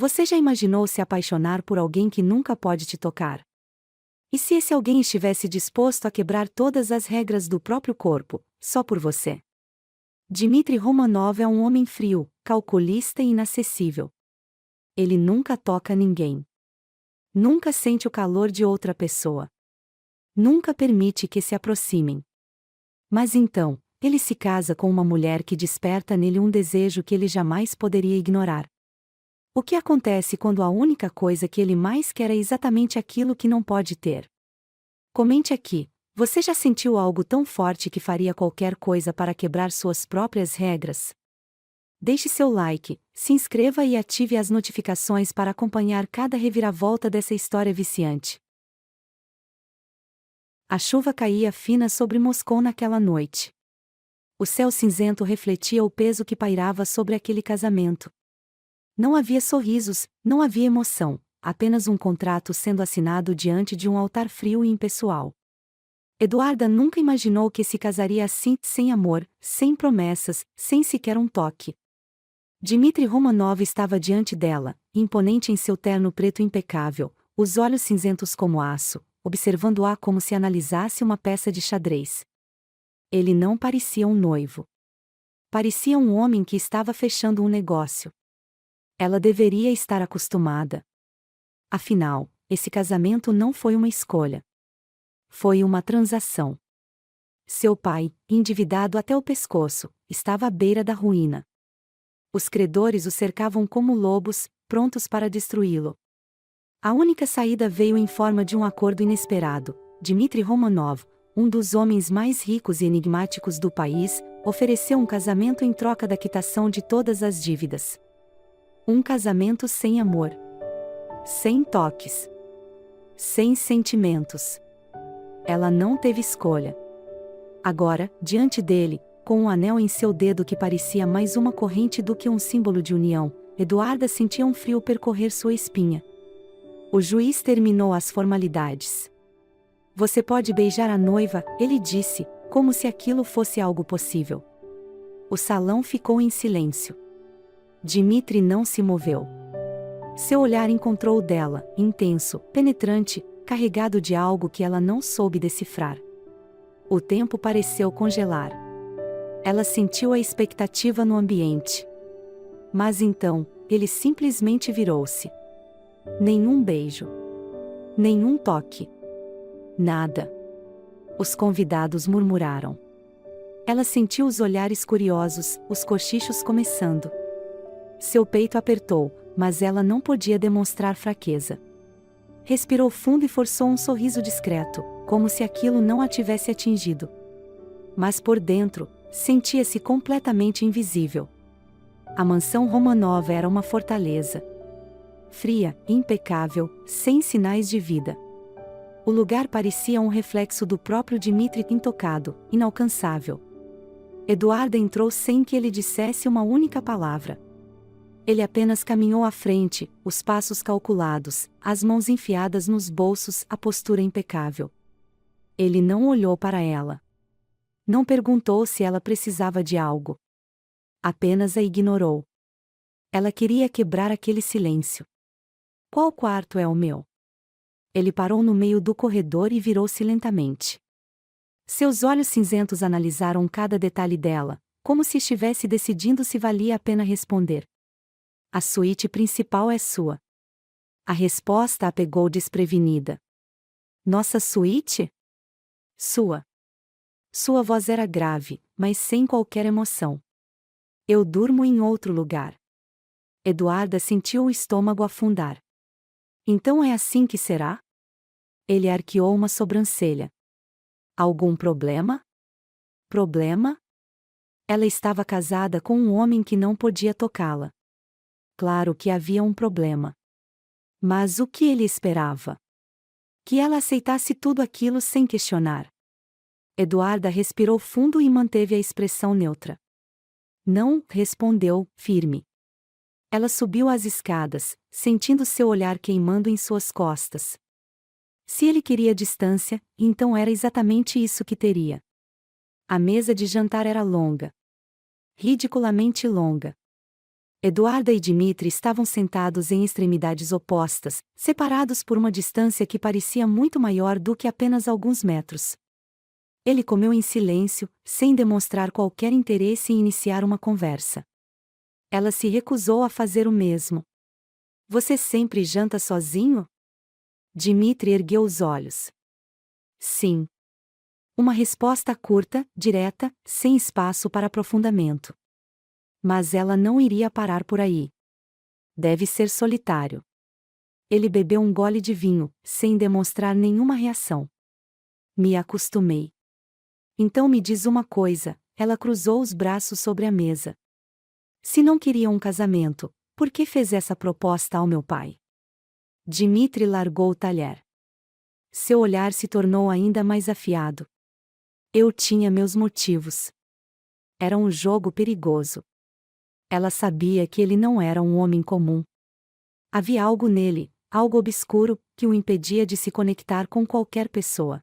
Você já imaginou se apaixonar por alguém que nunca pode te tocar? E se esse alguém estivesse disposto a quebrar todas as regras do próprio corpo, só por você? Dmitry Romanov é um homem frio, calculista e inacessível. Ele nunca toca ninguém. Nunca sente o calor de outra pessoa. Nunca permite que se aproximem. Mas então, ele se casa com uma mulher que desperta nele um desejo que ele jamais poderia ignorar. O que acontece quando a única coisa que ele mais quer é exatamente aquilo que não pode ter? Comente aqui. Você já sentiu algo tão forte que faria qualquer coisa para quebrar suas próprias regras? Deixe seu like, se inscreva e ative as notificações para acompanhar cada reviravolta dessa história viciante. A chuva caía fina sobre Moscou naquela noite. O céu cinzento refletia o peso que pairava sobre aquele casamento. Não havia sorrisos, não havia emoção, apenas um contrato sendo assinado diante de um altar frio e impessoal. Eduarda nunca imaginou que se casaria assim, sem amor, sem promessas, sem sequer um toque. Dmitry Romanov estava diante dela, imponente em seu terno preto impecável, os olhos cinzentos como aço, observando-a como se analisasse uma peça de xadrez. Ele não parecia um noivo. Parecia um homem que estava fechando um negócio. Ela deveria estar acostumada. Afinal, esse casamento não foi uma escolha. Foi uma transação. Seu pai, endividado até o pescoço, estava à beira da ruína. Os credores o cercavam como lobos, prontos para destruí-lo. A única saída veio em forma de um acordo inesperado. Dmitry Romanov, um dos homens mais ricos e enigmáticos do país, ofereceu um casamento em troca da quitação de todas as dívidas. Um casamento sem amor. Sem toques. Sem sentimentos. Ela não teve escolha. Agora, diante dele, com um anel em seu dedo que parecia mais uma corrente do que um símbolo de união, Eduarda sentia um frio percorrer sua espinha. O juiz terminou as formalidades. Você pode beijar a noiva, ele disse, como se aquilo fosse algo possível. O salão ficou em silêncio. Dmitry não se moveu. Seu olhar encontrou o dela, intenso, penetrante, carregado de algo que ela não soube decifrar. O tempo pareceu congelar. Ela sentiu a expectativa no ambiente. Mas então, ele simplesmente virou-se. Nenhum beijo. Nenhum toque. Nada. Os convidados murmuraram. Ela sentiu os olhares curiosos, os cochichos começando. Seu peito apertou, mas ela não podia demonstrar fraqueza. Respirou fundo e forçou um sorriso discreto, como se aquilo não a tivesse atingido. Mas por dentro, sentia-se completamente invisível. A mansão Romanov era uma fortaleza. Fria, impecável, sem sinais de vida. O lugar parecia um reflexo do próprio Dmitry intocado, inalcançável. Eduarda entrou sem que ele dissesse uma única palavra. Ele apenas caminhou à frente, os passos calculados, as mãos enfiadas nos bolsos, a postura impecável. Ele não olhou para ela. Não perguntou se ela precisava de algo. Apenas a ignorou. Ela queria quebrar aquele silêncio. Qual quarto é o meu? Ele parou no meio do corredor e virou-se lentamente. Seus olhos cinzentos analisaram cada detalhe dela, como se estivesse decidindo se valia a pena responder. A suíte principal é sua. A resposta a pegou desprevenida. Nossa suíte? Sua. Sua voz era grave, mas sem qualquer emoção. Eu durmo em outro lugar. Eduarda sentiu o estômago afundar. Então é assim que será? Ele arqueou uma sobrancelha. Algum problema? Problema? Ela estava casada com um homem que não podia tocá-la. Claro que havia um problema. Mas o que ele esperava? Que ela aceitasse tudo aquilo sem questionar. Eduarda respirou fundo e manteve a expressão neutra. Não, respondeu, firme. Ela subiu as escadas, sentindo seu olhar queimando em suas costas. Se ele queria distância, então era exatamente isso que teria. A mesa de jantar era longa. Ridiculamente longa. Eduarda e Dmitri estavam sentados em extremidades opostas, separados por uma distância que parecia muito maior do que apenas alguns metros. Ele comeu em silêncio, sem demonstrar qualquer interesse em iniciar uma conversa. Ela se recusou a fazer o mesmo. Você sempre janta sozinho? Dmitri ergueu os olhos. Sim. Uma resposta curta, direta, sem espaço para aprofundamento. Mas ela não iria parar por aí. Deve ser solitário. Ele bebeu um gole de vinho, sem demonstrar nenhuma reação. Me acostumei. Então me diz uma coisa, ela cruzou os braços sobre a mesa. Se não queria um casamento, por que fez essa proposta ao meu pai? Dmitri largou o talher. Seu olhar se tornou ainda mais afiado. Eu tinha meus motivos. Era um jogo perigoso. Ela sabia que ele não era um homem comum. Havia algo nele, algo obscuro, que o impedia de se conectar com qualquer pessoa.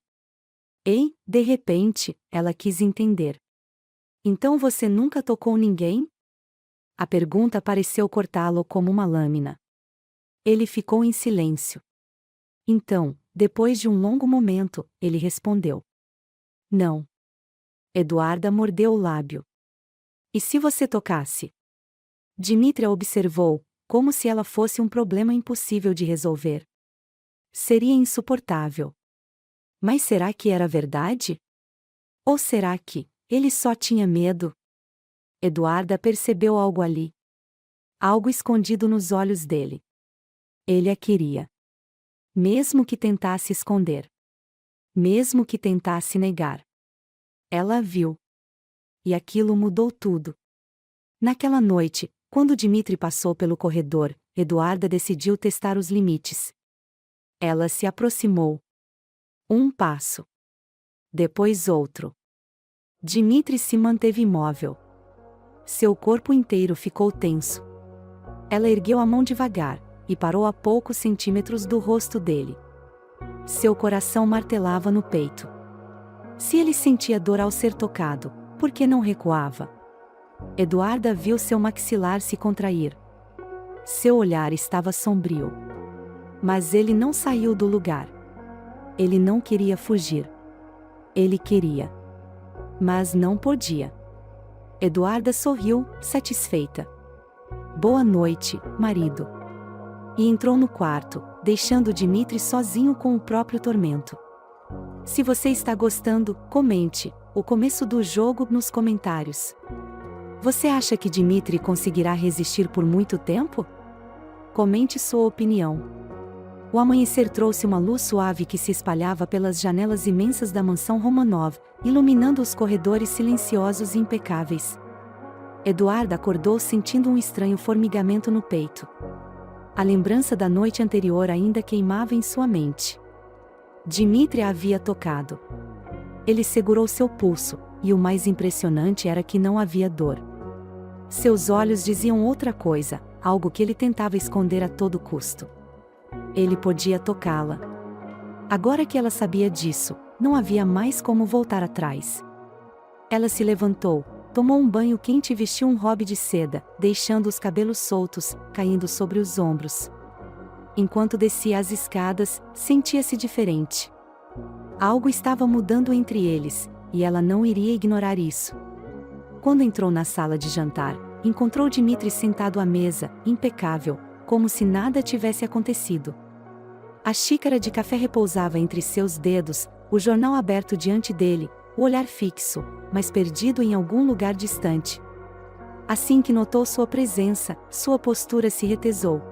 E, de repente, ela quis entender. Então você nunca tocou ninguém? A pergunta pareceu cortá-lo como uma lâmina. Ele ficou em silêncio. Então, depois de um longo momento, ele respondeu. Não. Eduarda mordeu o lábio. E se você tocasse? Dmitri a observou, como se ela fosse um problema impossível de resolver. Seria insuportável. Mas será que era verdade? Ou será que ele só tinha medo? Eduarda percebeu algo ali. Algo escondido nos olhos dele. Ele a queria. Mesmo que tentasse esconder. Mesmo que tentasse negar. Ela a viu. E aquilo mudou tudo. Naquela noite, quando Dmitri passou pelo corredor, Eduarda decidiu testar os limites. Ela se aproximou. Um passo. Depois outro. Dmitri se manteve imóvel. Seu corpo inteiro ficou tenso. Ela ergueu a mão devagar, e parou a poucos centímetros do rosto dele. Seu coração martelava no peito. Se ele sentia dor ao ser tocado, por que não recuava? Eduarda viu seu maxilar se contrair. Seu olhar estava sombrio. Mas ele não saiu do lugar. Ele não queria fugir. Ele queria. Mas não podia. Eduarda sorriu, satisfeita. Boa noite, marido. E entrou no quarto, deixando Dmitri sozinho com o próprio tormento. Se você está gostando, comente o começo do jogo nos comentários. Você acha que Dmitri conseguirá resistir por muito tempo? Comente sua opinião. O amanhecer trouxe uma luz suave que se espalhava pelas janelas imensas da mansão Romanov, iluminando os corredores silenciosos e impecáveis. Eduarda acordou sentindo um estranho formigamento no peito. A lembrança da noite anterior ainda queimava em sua mente. Dmitri a havia tocado. Ele segurou seu pulso, e o mais impressionante era que não havia dor. Seus olhos diziam outra coisa, algo que ele tentava esconder a todo custo. Ele podia tocá-la. Agora que ela sabia disso, não havia mais como voltar atrás. Ela se levantou, tomou um banho quente e vestiu um robe de seda, deixando os cabelos soltos, caindo sobre os ombros. Enquanto descia as escadas, sentia-se diferente. Algo estava mudando entre eles, e ela não iria ignorar isso. Quando entrou na sala de jantar, encontrou Dmitri sentado à mesa, impecável, como se nada tivesse acontecido. A xícara de café repousava entre seus dedos, o jornal aberto diante dele, o olhar fixo, mas perdido em algum lugar distante. Assim que notou sua presença, sua postura se retesou.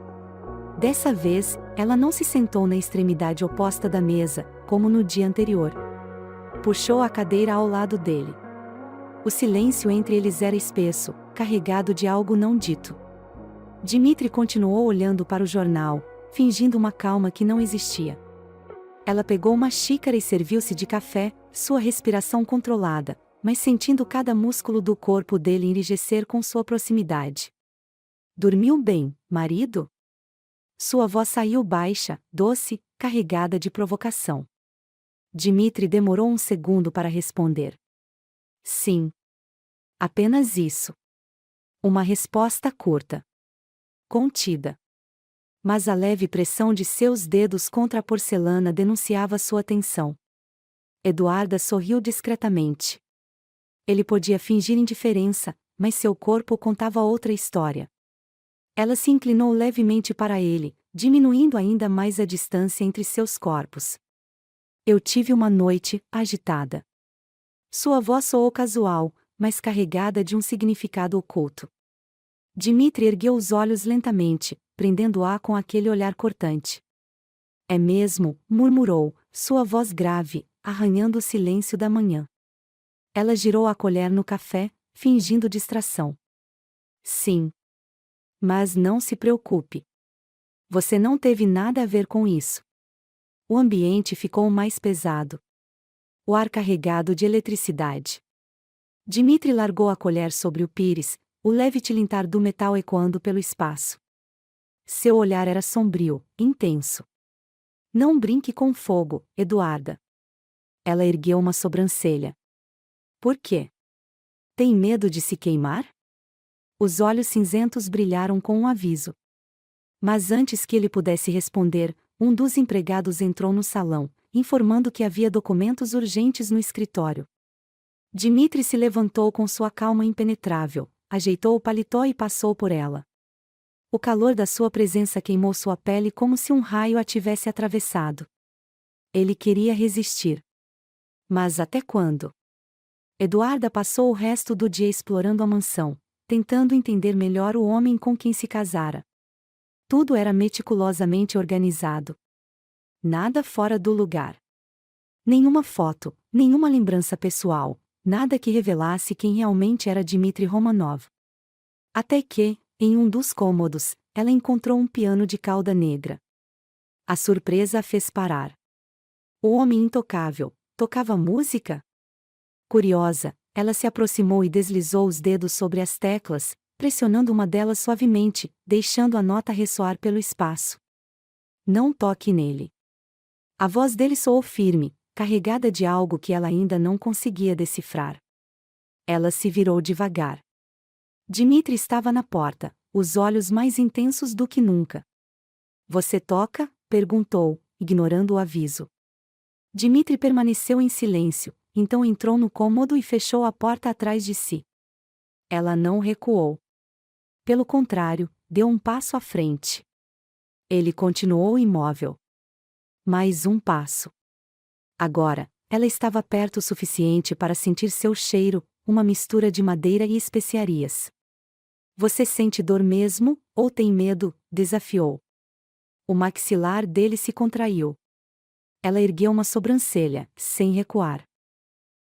Dessa vez, ela não se sentou na extremidade oposta da mesa, como no dia anterior. Puxou a cadeira ao lado dele. O silêncio entre eles era espesso, carregado de algo não dito. Dmitri continuou olhando para o jornal, fingindo uma calma que não existia. Ela pegou uma xícara e serviu-se de café, sua respiração controlada, mas sentindo cada músculo do corpo dele enrijecer com sua proximidade. Dormiu bem, marido? Sua voz saiu baixa, doce, carregada de provocação. Dmitri demorou um segundo para responder. Sim. Apenas isso. Uma resposta curta. contida. Mas a leve pressão de seus dedos contra a porcelana denunciava sua tensão. Eduarda sorriu discretamente. Ele podia fingir indiferença, mas seu corpo contava outra história. Ela se inclinou levemente para ele, diminuindo ainda mais a distância entre seus corpos. Eu tive uma noite agitada. Sua voz soou casual, mas carregada de um significado oculto. Dmitri ergueu os olhos lentamente, prendendo-a com aquele olhar cortante. É mesmo, murmurou, sua voz grave, arranhando o silêncio da manhã. Ela girou a colher no café, fingindo distração. Sim. Mas não se preocupe. Você não teve nada a ver com isso. O ambiente ficou mais pesado. O ar carregado de eletricidade. Dmitri largou a colher sobre o pires, o leve tilintar do metal ecoando pelo espaço. Seu olhar era sombrio, intenso. Não brinque com fogo, Eduarda. Ela ergueu uma sobrancelha. Por quê? Tem medo de se queimar? Os olhos cinzentos brilharam com um aviso. Mas antes que ele pudesse responder, um dos empregados entrou no salão, informando que havia documentos urgentes no escritório. Dmitri se levantou com sua calma impenetrável, ajeitou o paletó e passou por ela. O calor da sua presença queimou sua pele como se um raio a tivesse atravessado. Ele queria resistir. Mas até quando? Eduarda passou o resto do dia explorando a mansão, tentando entender melhor o homem com quem se casara. Tudo era meticulosamente organizado. Nada fora do lugar. Nenhuma foto, nenhuma lembrança pessoal, nada que revelasse quem realmente era Dmitri Romanov. Até que, em um dos cômodos, ela encontrou um piano de cauda negra. A surpresa a fez parar. O homem intocável tocava música? Curiosa, ela se aproximou e deslizou os dedos sobre as teclas, pressionando uma delas suavemente, deixando a nota ressoar pelo espaço. Não toque nele. A voz dele soou firme, carregada de algo que ela ainda não conseguia decifrar. Ela se virou devagar. Dmitri estava na porta, os olhos mais intensos do que nunca. Você toca? Perguntou, ignorando o aviso. Dmitri permaneceu em silêncio, então entrou no cômodo e fechou a porta atrás de si. Ela não recuou. Pelo contrário, deu um passo à frente. Ele continuou imóvel. Mais um passo. Agora, ela estava perto o suficiente para sentir seu cheiro, uma mistura de madeira e especiarias. Você sente dor mesmo, ou tem medo? Desafiou. O maxilar dele se contraiu. Ela ergueu uma sobrancelha, sem recuar.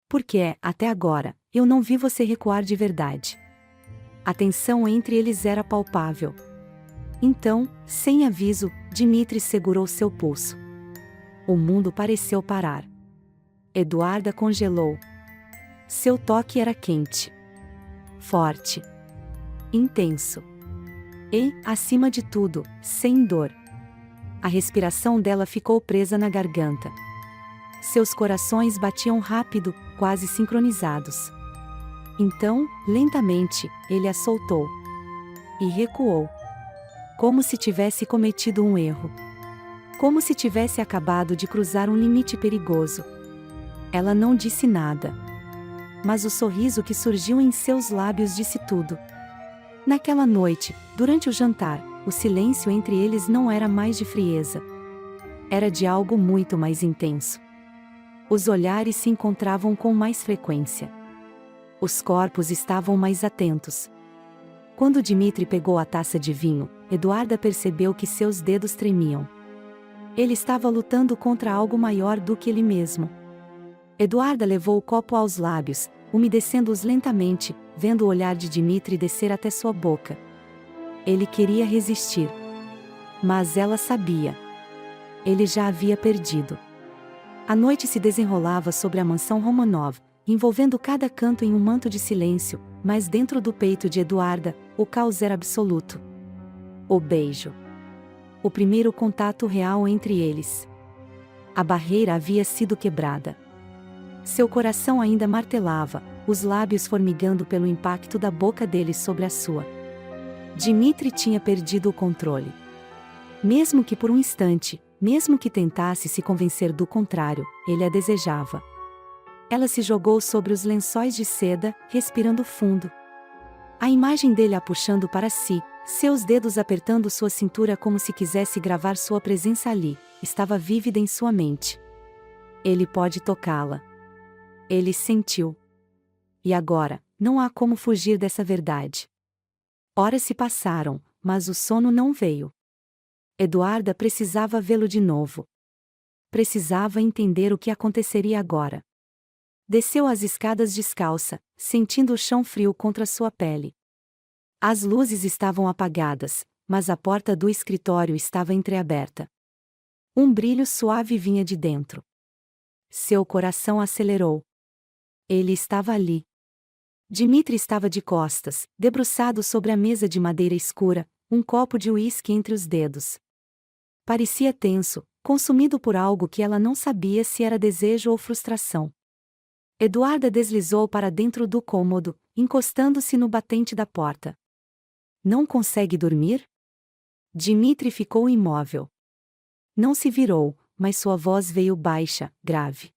Porque, até agora, eu não vi você recuar de verdade. A tensão entre eles era palpável. Então, sem aviso, Dmitri segurou seu pulso. O mundo pareceu parar. Eduarda congelou. Seu toque era quente. Forte. Intenso. E, acima de tudo, sem dor. A respiração dela ficou presa na garganta. Seus corações batiam rápido, quase sincronizados. Então, lentamente, ele a soltou. E recuou. Como se tivesse cometido um erro. Como se tivesse acabado de cruzar um limite perigoso. Ela não disse nada. Mas o sorriso que surgiu em seus lábios disse tudo. Naquela noite, durante o jantar, o silêncio entre eles não era mais de frieza. Era de algo muito mais intenso. Os olhares se encontravam com mais frequência. Os corpos estavam mais atentos. Quando Dmitri pegou a taça de vinho, Eduarda percebeu que seus dedos tremiam. Ele estava lutando contra algo maior do que ele mesmo. Eduarda levou o copo aos lábios, umedecendo-os lentamente, vendo o olhar de Dmitri descer até sua boca. Ele queria resistir. Mas ela sabia. Ele já havia perdido. A noite se desenrolava sobre a mansão Romanov, envolvendo cada canto em um manto de silêncio, mas dentro do peito de Eduarda, o caos era absoluto. O beijo. O primeiro contato real entre eles. A barreira havia sido quebrada. Seu coração ainda martelava, os lábios formigando pelo impacto da boca dele sobre a sua. Dmitri tinha perdido o controle. Mesmo que por um instante, mesmo que tentasse se convencer do contrário, ele a desejava. Ela se jogou sobre os lençóis de seda, respirando fundo. A imagem dele a puxando para si, seus dedos apertando sua cintura como se quisesse gravar sua presença ali, estava vívida em sua mente. Ele pode tocá-la. Ele sentiu. E agora, não há como fugir dessa verdade. Horas se passaram, mas o sono não veio. Eduarda precisava vê-lo de novo. Precisava entender o que aconteceria agora. Desceu as escadas descalça, sentindo o chão frio contra sua pele. As luzes estavam apagadas, mas a porta do escritório estava entreaberta. Um brilho suave vinha de dentro. Seu coração acelerou. Ele estava ali. Dmitri estava de costas, debruçado sobre a mesa de madeira escura, um copo de uísque entre os dedos. Parecia tenso, consumido por algo que ela não sabia se era desejo ou frustração. Eduarda deslizou para dentro do cômodo, encostando-se no batente da porta. Não consegue dormir? Dmitri ficou imóvel. Não se virou, mas sua voz veio baixa, grave.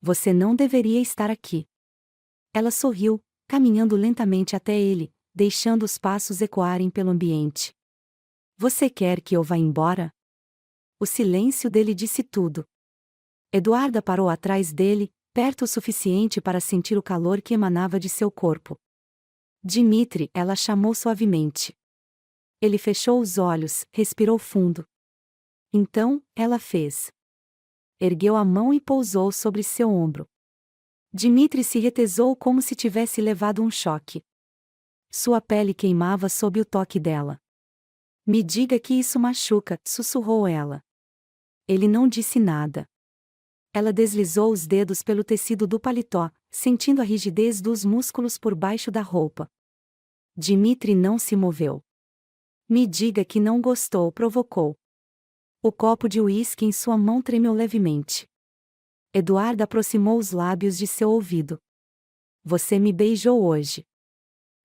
Você não deveria estar aqui. Ela sorriu, caminhando lentamente até ele, deixando os passos ecoarem pelo ambiente. Você quer que eu vá embora? O silêncio dele disse tudo. Eduarda parou atrás dele, perto o suficiente para sentir o calor que emanava de seu corpo. Dmitri, ela chamou suavemente. Ele fechou os olhos, respirou fundo. Então, ela fez. Ergueu a mão e pousou sobre seu ombro. Dmitri se retesou como se tivesse levado um choque. Sua pele queimava sob o toque dela. Me diga que isso machuca, sussurrou ela. Ele não disse nada. Ela deslizou os dedos pelo tecido do paletó, sentindo a rigidez dos músculos por baixo da roupa. Dmitri não se moveu. Me diga que não gostou, provocou. O copo de uísque em sua mão tremeu levemente. Eduarda aproximou os lábios de seu ouvido. Você me beijou hoje.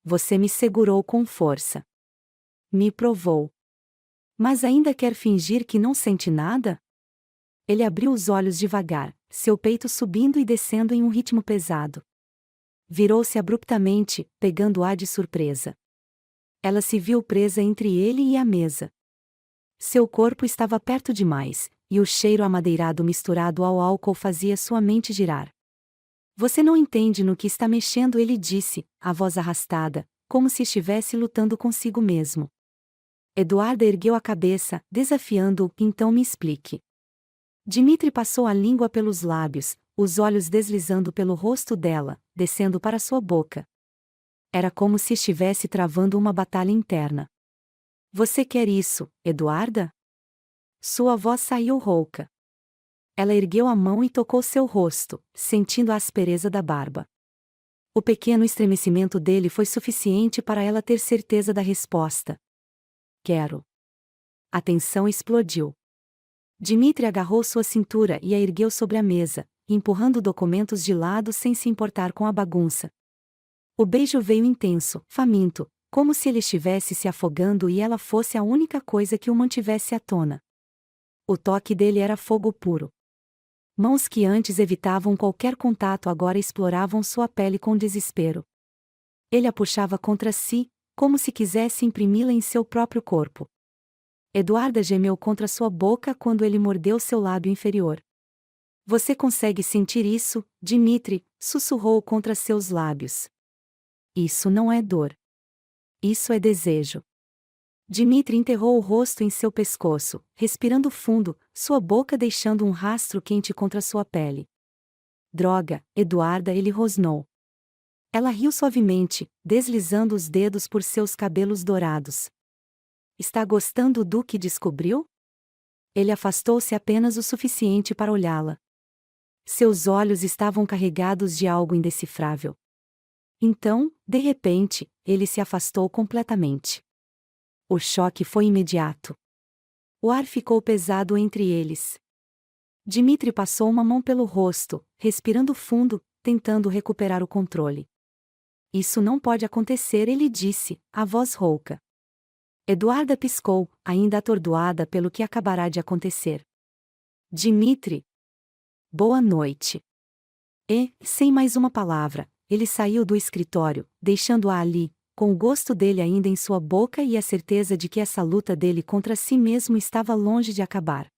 Você me segurou com força. Me provou. Mas ainda quer fingir que não sente nada? Ele abriu os olhos devagar, seu peito subindo e descendo em um ritmo pesado. Virou-se abruptamente, pegando-a de surpresa. Ela se viu presa entre ele e a mesa. Seu corpo estava perto demais, e o cheiro amadeirado misturado ao álcool fazia sua mente girar. Você não entende no que está mexendo, ele disse, a voz arrastada, como se estivesse lutando consigo mesmo. Eduarda ergueu a cabeça, desafiando-o, então me explique. Dmitri passou a língua pelos lábios, os olhos deslizando pelo rosto dela, descendo para sua boca. Era como se estivesse travando uma batalha interna. Você quer isso, Eduarda? Sua voz saiu rouca. Ela ergueu a mão e tocou seu rosto, sentindo a aspereza da barba. O pequeno estremecimento dele foi suficiente para ela ter certeza da resposta. Quero. A tensão explodiu. Dmitri agarrou sua cintura e a ergueu sobre a mesa, empurrando documentos de lado sem se importar com a bagunça. O beijo veio intenso, faminto, como se ele estivesse se afogando e ela fosse a única coisa que o mantivesse à tona. O toque dele era fogo puro. Mãos que antes evitavam qualquer contato agora exploravam sua pele com desespero. Ele a puxava contra si, como se quisesse imprimi-la em seu próprio corpo. Eduarda gemeu contra sua boca quando ele mordeu seu lábio inferior. Você consegue sentir isso, Dmitri? Sussurrou contra seus lábios. Isso não é dor. Isso é desejo. Dmitri enterrou o rosto em seu pescoço, respirando fundo, sua boca deixando um rastro quente contra sua pele. Droga, Eduarda, ele rosnou. Ela riu suavemente, deslizando os dedos por seus cabelos dourados. Está gostando do que descobriu? Ele afastou-se apenas o suficiente para olhá-la. Seus olhos estavam carregados de algo indecifrável. Então, de repente, ele se afastou completamente. O choque foi imediato. O ar ficou pesado entre eles. Dmitri passou uma mão pelo rosto, respirando fundo, tentando recuperar o controle. Isso não pode acontecer, ele disse, a voz rouca. Eduarda piscou, ainda atordoada pelo que acabará de acontecer. Dmitri. Boa noite. E, sem mais uma palavra, ele saiu do escritório, deixando-a ali, com o gosto dele ainda em sua boca e a certeza de que essa luta dele contra si mesmo estava longe de acabar.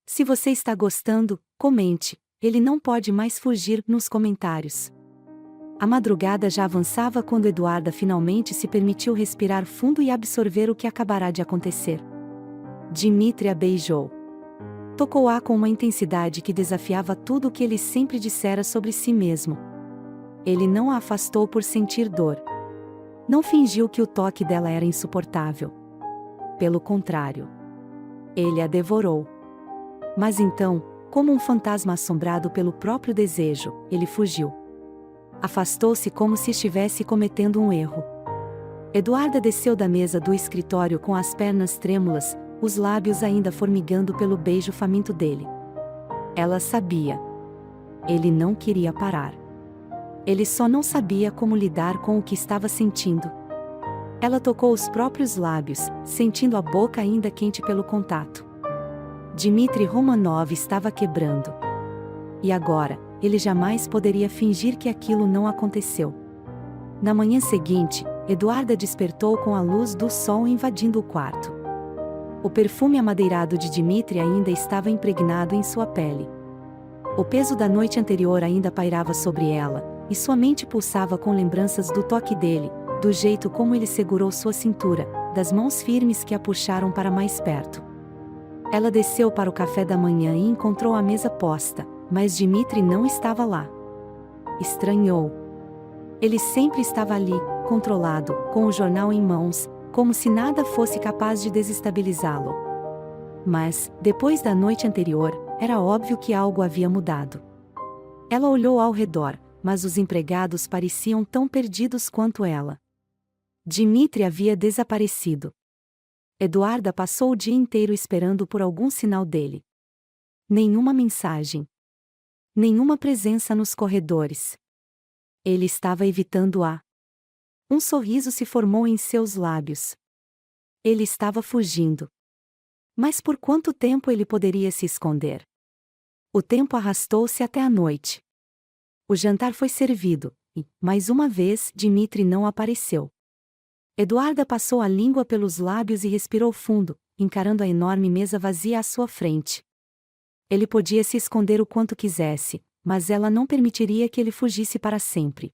Se você está gostando, comente, ele não pode mais fugir nos comentários. A madrugada já avançava quando Eduarda finalmente se permitiu respirar fundo e absorver o que acabará de acontecer. Dmitri a beijou. Tocou-a com uma intensidade que desafiava tudo o que ele sempre dissera sobre si mesmo. Ele não a afastou por sentir dor. Não fingiu que o toque dela era insuportável. Pelo contrário. Ele a devorou. Mas então, como um fantasma assombrado pelo próprio desejo, ele fugiu. Afastou-se como se estivesse cometendo um erro. Eduarda desceu da mesa do escritório com as pernas trêmulas, os lábios ainda formigando pelo beijo faminto dele. Ela sabia. Ele não queria parar. Ele só não sabia como lidar com o que estava sentindo. Ela tocou os próprios lábios, sentindo a boca ainda quente pelo contato. Dmitri Romanov estava quebrando. E agora, ele jamais poderia fingir que aquilo não aconteceu. Na manhã seguinte, Eduarda despertou com a luz do sol invadindo o quarto. O perfume amadeirado de Dmitri ainda estava impregnado em sua pele. O peso da noite anterior ainda pairava sobre ela, e sua mente pulsava com lembranças do toque dele, do jeito como ele segurou sua cintura, das mãos firmes que a puxaram para mais perto. Ela desceu para o café da manhã e encontrou a mesa posta, mas Dmitri não estava lá. Estranhou. Ele sempre estava ali, controlado, com o jornal em mãos, como se nada fosse capaz de desestabilizá-lo. Mas, depois da noite anterior, era óbvio que algo havia mudado. Ela olhou ao redor, mas os empregados pareciam tão perdidos quanto ela. Dmitri havia desaparecido. Eduarda passou o dia inteiro esperando por algum sinal dele. Nenhuma mensagem. Nenhuma presença nos corredores. Ele estava evitando-a. Um sorriso se formou em seus lábios. Ele estava fugindo. Mas por quanto tempo ele poderia se esconder? O tempo arrastou-se até a noite. O jantar foi servido, e, mais uma vez, Dmitri não apareceu. Eduarda passou a língua pelos lábios e respirou fundo, encarando a enorme mesa vazia à sua frente. Ele podia se esconder o quanto quisesse, mas ela não permitiria que ele fugisse para sempre.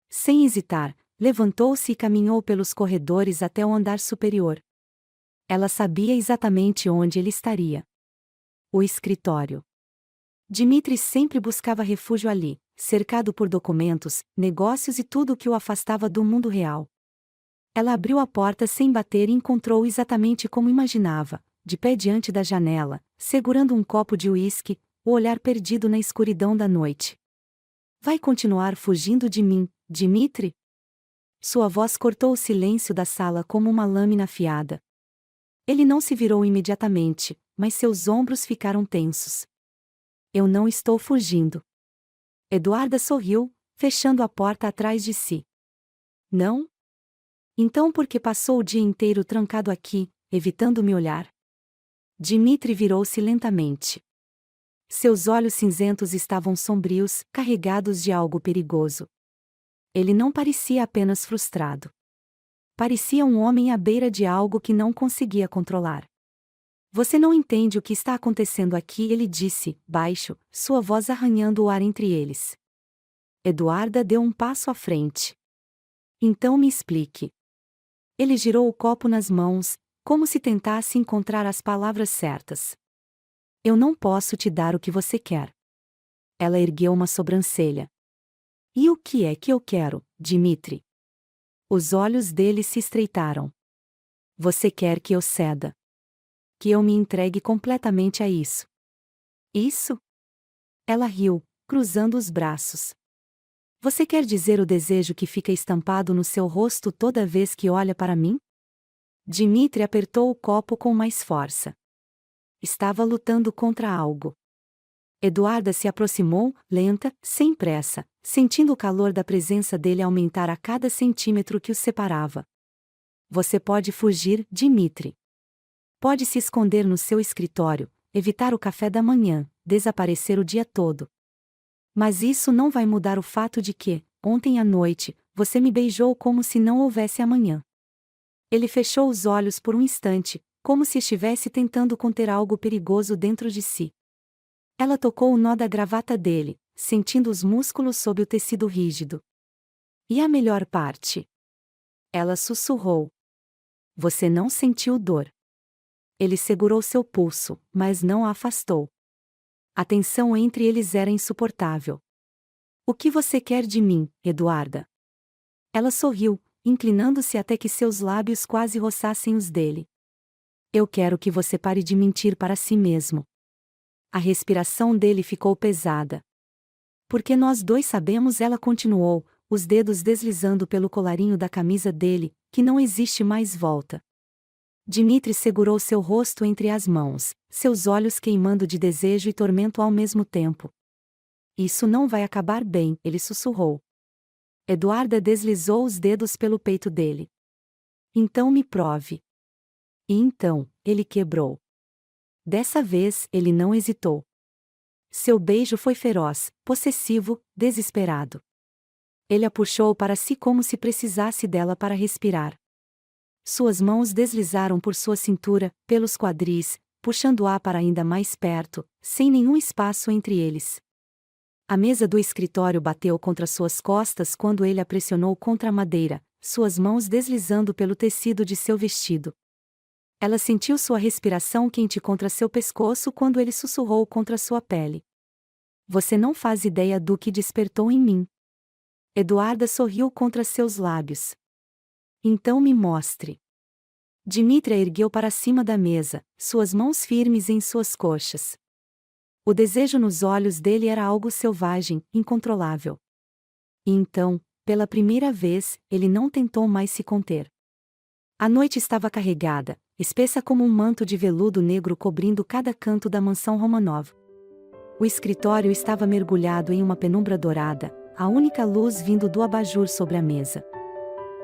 Sem hesitar, levantou-se e caminhou pelos corredores até o andar superior. Ela sabia exatamente onde ele estaria. O escritório. Dmitri sempre buscava refúgio ali, cercado por documentos, negócios e tudo o que o afastava do mundo real. Ela abriu a porta sem bater e encontrou exatamente como imaginava, de pé diante da janela, segurando um copo de uísque, o olhar perdido na escuridão da noite. Vai continuar fugindo de mim, Dmitri? Sua voz cortou o silêncio da sala como uma lâmina afiada. Ele não se virou imediatamente, mas seus ombros ficaram tensos. Eu não estou fugindo. Eduarda sorriu, fechando a porta atrás de si. Não? Então por que passou o dia inteiro trancado aqui, evitando me olhar? Dmitri virou-se lentamente. Seus olhos cinzentos estavam sombrios, carregados de algo perigoso. Ele não parecia apenas frustrado. Parecia um homem à beira de algo que não conseguia controlar. Você não entende o que está acontecendo aqui, ele disse, baixo, sua voz arranhando o ar entre eles. Eduarda deu um passo à frente. Então me explique. Ele girou o copo nas mãos, como se tentasse encontrar as palavras certas. Eu não posso te dar o que você quer. Ela ergueu uma sobrancelha. E o que é que eu quero, Dmitri? Os olhos dele se estreitaram. Você quer que eu ceda? Que eu me entregue completamente a isso? Isso? Ela riu, cruzando os braços. Você quer dizer o desejo que fica estampado no seu rosto toda vez que olha para mim? Dmitri apertou o copo com mais força. Estava lutando contra algo. Eduarda se aproximou, lenta, sem pressa, sentindo o calor da presença dele aumentar a cada centímetro que os separava. Você pode fugir, Dmitri. Pode se esconder no seu escritório, evitar o café da manhã, desaparecer o dia todo. Mas isso não vai mudar o fato de que, ontem à noite, você me beijou como se não houvesse amanhã. Ele fechou os olhos por um instante, como se estivesse tentando conter algo perigoso dentro de si. Ela tocou o nó da gravata dele, sentindo os músculos sob o tecido rígido. E a melhor parte? Ela sussurrou. Você não sentiu dor. Ele segurou seu pulso, mas não a afastou. A tensão entre eles era insuportável. O que você quer de mim, Eduarda? Ela sorriu, inclinando-se até que seus lábios quase roçassem os dele. Eu quero que você pare de mentir para si mesmo. A respiração dele ficou pesada. Porque nós dois sabemos, ela continuou, os dedos deslizando pelo colarinho da camisa dele, que não existe mais volta. Dmitri segurou seu rosto entre as mãos, seus olhos queimando de desejo e tormento ao mesmo tempo. Isso não vai acabar bem, ele sussurrou. Eduarda deslizou os dedos pelo peito dele. Então me prove. E então, ele quebrou. Dessa vez, ele não hesitou. Seu beijo foi feroz, possessivo, desesperado. Ele a puxou para si como se precisasse dela para respirar. Suas mãos deslizaram por sua cintura, pelos quadris, puxando-a para ainda mais perto, sem nenhum espaço entre eles. A mesa do escritório bateu contra suas costas quando ele a pressionou contra a madeira, suas mãos deslizando pelo tecido de seu vestido. Ela sentiu sua respiração quente contra seu pescoço quando ele sussurrou contra sua pele. Você não faz ideia do que despertou em mim. Eduarda sorriu contra seus lábios. Então me mostre. Dmitri a ergueu para cima da mesa, suas mãos firmes em suas coxas. O desejo nos olhos dele era algo selvagem, incontrolável. E então, pela primeira vez, ele não tentou mais se conter. A noite estava carregada, espessa como um manto de veludo negro cobrindo cada canto da mansão Romanov. O escritório estava mergulhado em uma penumbra dourada, a única luz vindo do abajur sobre a mesa.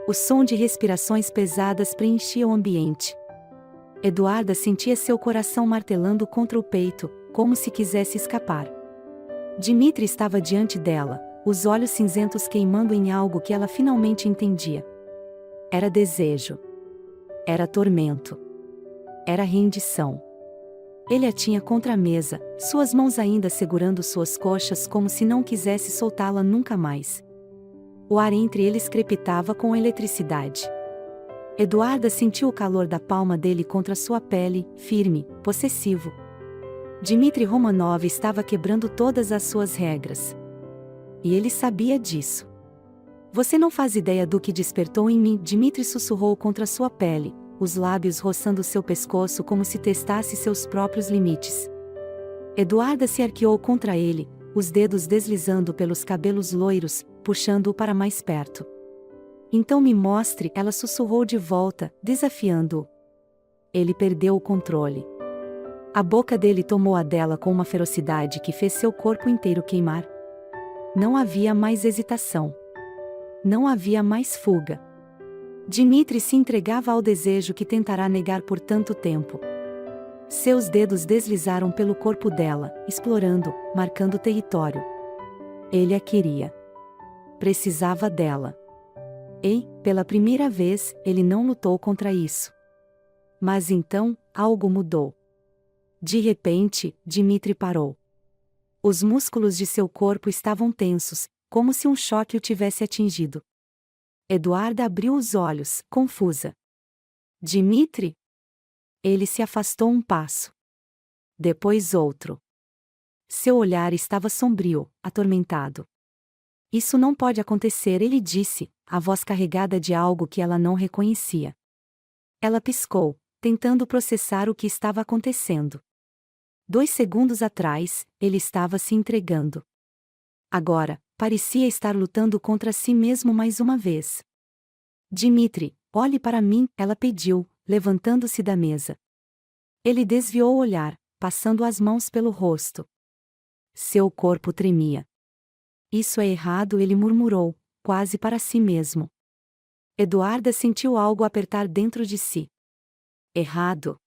O som de respirações pesadas preenchia o ambiente. Eduarda sentia seu coração martelando contra o peito, como se quisesse escapar. Dmitri estava diante dela, os olhos cinzentos queimando em algo que ela finalmente entendia. Era desejo. Era tormento. Era rendição. Ele a tinha contra a mesa, suas mãos ainda segurando suas coxas como se não quisesse soltá-la nunca mais. O ar entre eles crepitava com eletricidade. Eduarda sentiu o calor da palma dele contra sua pele, firme, possessivo. Dmitri Romanov estava quebrando todas as suas regras. E ele sabia disso. Você não faz ideia do que despertou em mim, Dmitri sussurrou contra sua pele, os lábios roçando seu pescoço como se testasse seus próprios limites. Eduarda se arqueou contra ele, os dedos deslizando pelos cabelos loiros, puxando-o para mais perto. Então me mostre, ela sussurrou de volta, desafiando-o. Ele perdeu o controle. A boca dele tomou a dela com uma ferocidade que fez seu corpo inteiro queimar. Não havia mais hesitação. Não havia mais fuga. Dmitri se entregava ao desejo que tentará negar por tanto tempo. Seus dedos deslizaram pelo corpo dela, explorando, marcando território. Ele a queria. Precisava dela. E, pela primeira vez, ele não lutou contra isso. Mas então, algo mudou. De repente, Dmitri parou. Os músculos de seu corpo estavam tensos, como se um choque o tivesse atingido. Eduarda abriu os olhos, confusa. Dmitri? Ele se afastou um passo. Depois outro. Seu olhar estava sombrio, atormentado. Isso não pode acontecer, ele disse, a voz carregada de algo que ela não reconhecia. Ela piscou, tentando processar o que estava acontecendo. 2 segundos atrás, ele estava se entregando. Agora, parecia estar lutando contra si mesmo mais uma vez. Dmitri, olhe para mim, ela pediu, levantando-se da mesa. Ele desviou o olhar, passando as mãos pelo rosto. Seu corpo tremia. Isso é errado, ele murmurou, quase para si mesmo. Eduarda sentiu algo apertar dentro de si. Errado.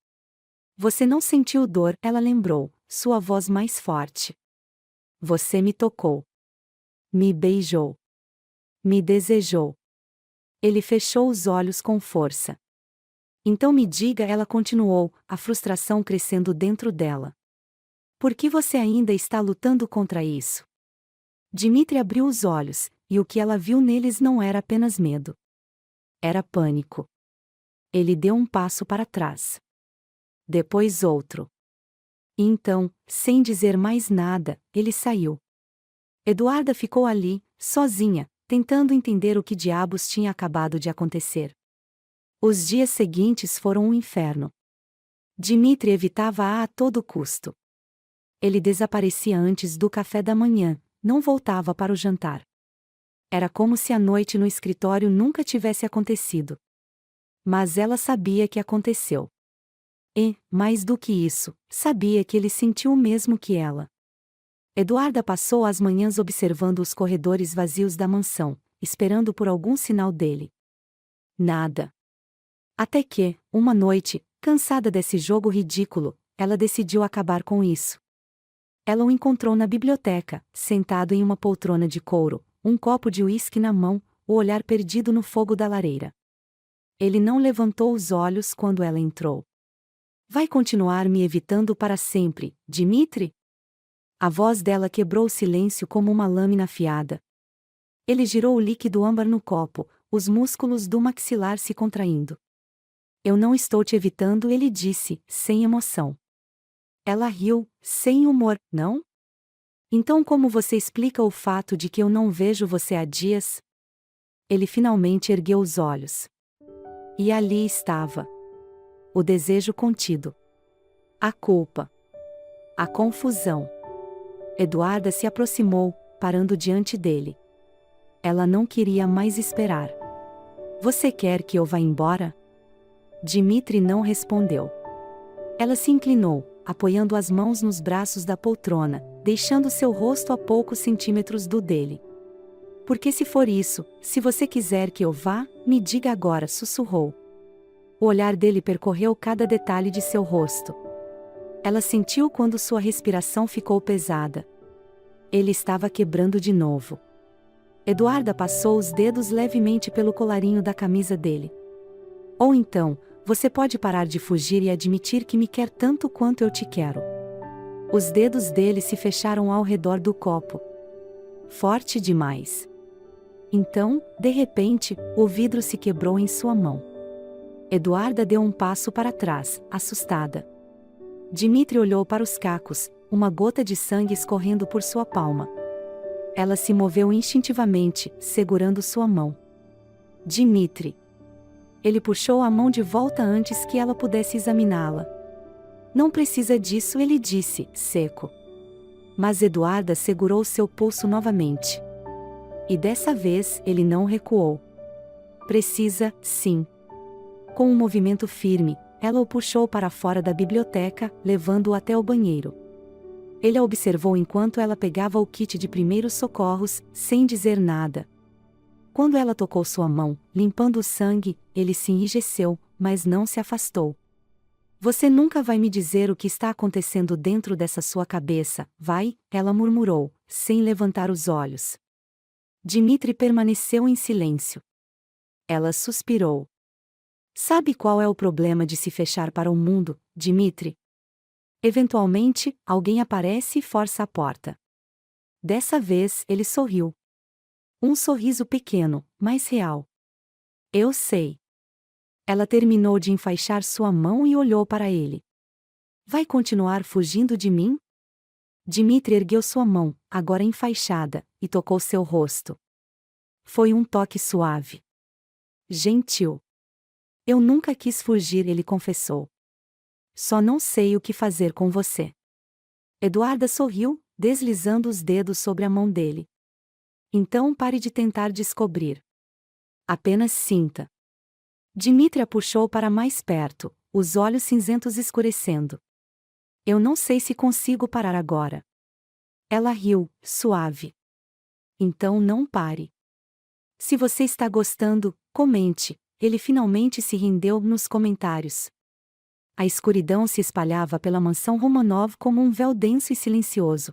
Você não sentiu dor, ela lembrou, sua voz mais forte. Você me tocou. Me beijou. Me desejou. Ele fechou os olhos com força. Então me diga, ela continuou, a frustração crescendo dentro dela. Por que você ainda está lutando contra isso? Dmitry abriu os olhos, e o que ela viu neles não era apenas medo. Era pânico. Ele deu um passo para trás. Depois outro. E então, sem dizer mais nada, ele saiu. Eduarda ficou ali, sozinha, tentando entender o que diabos tinha acabado de acontecer. Os dias seguintes foram um inferno. Dmitry evitava-a a todo custo. Ele desaparecia antes do café da manhã, não voltava para o jantar. Era como se a noite no escritório nunca tivesse acontecido. Mas ela sabia que aconteceu. E, mais do que isso, sabia que ele sentiu o mesmo que ela. Eduarda passou as manhãs observando os corredores vazios da mansão, esperando por algum sinal dele. Nada. Até que, uma noite, cansada desse jogo ridículo, ela decidiu acabar com isso. Ela o encontrou na biblioteca, sentado em uma poltrona de couro, um copo de uísque na mão, o olhar perdido no fogo da lareira. Ele não levantou os olhos quando ela entrou. Vai continuar me evitando para sempre, Dmitry? A voz dela quebrou o silêncio como uma lâmina afiada. Ele girou o líquido âmbar no copo, os músculos do maxilar se contraindo. Eu não estou te evitando, ele disse, sem emoção. Ela riu, sem humor, não? Então como você explica o fato de que eu não vejo você há dias? Ele finalmente ergueu os olhos. E ali estava. O desejo contido. A culpa. A confusão. Eduarda se aproximou, parando diante dele. Ela não queria mais esperar. Você quer que eu vá embora? Dmitry não respondeu. Ela se inclinou, apoiando as mãos nos braços da poltrona, deixando seu rosto a poucos centímetros do dele. Porque se for isso, se você quiser que eu vá, me diga agora, sussurrou. O olhar dele percorreu cada detalhe de seu rosto. Ela sentiu quando sua respiração ficou pesada. Ele estava quebrando de novo. Eduarda passou os dedos levemente pelo colarinho da camisa dele. Ou então, você pode parar de fugir e admitir que me quer tanto quanto eu te quero. Os dedos dele se fecharam ao redor do copo. Forte demais. Então, de repente, o vidro se quebrou em sua mão. Eduarda deu um passo para trás, assustada. Dmitry olhou para os cacos, uma gota de sangue escorrendo por sua palma. Ela se moveu instintivamente, segurando sua mão. Dmitry. Ele puxou a mão de volta antes que ela pudesse examiná-la. Não precisa disso, ele disse, seco. Mas Eduarda segurou seu pulso novamente. E dessa vez, ele não recuou. Precisa, sim. Com um movimento firme, ela o puxou para fora da biblioteca, levando-o até o banheiro. Ele a observou enquanto ela pegava o kit de primeiros socorros, sem dizer nada. Quando ela tocou sua mão, limpando o sangue, ele se enrijeceu, mas não se afastou. Você nunca vai me dizer o que está acontecendo dentro dessa sua cabeça, vai? Ela murmurou, sem levantar os olhos. Dmitry permaneceu em silêncio. Ela suspirou. Sabe qual é o problema de se fechar para o mundo, Dmitry? Eventualmente, alguém aparece e força a porta. Dessa vez, ele sorriu. Um sorriso pequeno, mas real. Eu sei. Ela terminou de enfaixar sua mão e olhou para ele. Vai continuar fugindo de mim? Dmitry ergueu sua mão, agora enfaixada, e tocou seu rosto. Foi um toque suave. Gentil. Eu nunca quis fugir, ele confessou. Só não sei o que fazer com você. Eduarda sorriu, deslizando os dedos sobre a mão dele. Então pare de tentar descobrir. Apenas sinta. Dmitry a puxou para mais perto, os olhos cinzentos escurecendo. Eu não sei se consigo parar agora. Ela riu, suave. Então não pare. Se você está gostando, comente. Ele finalmente se rendeu nos comentários. A escuridão se espalhava pela mansão Romanov como um véu denso e silencioso.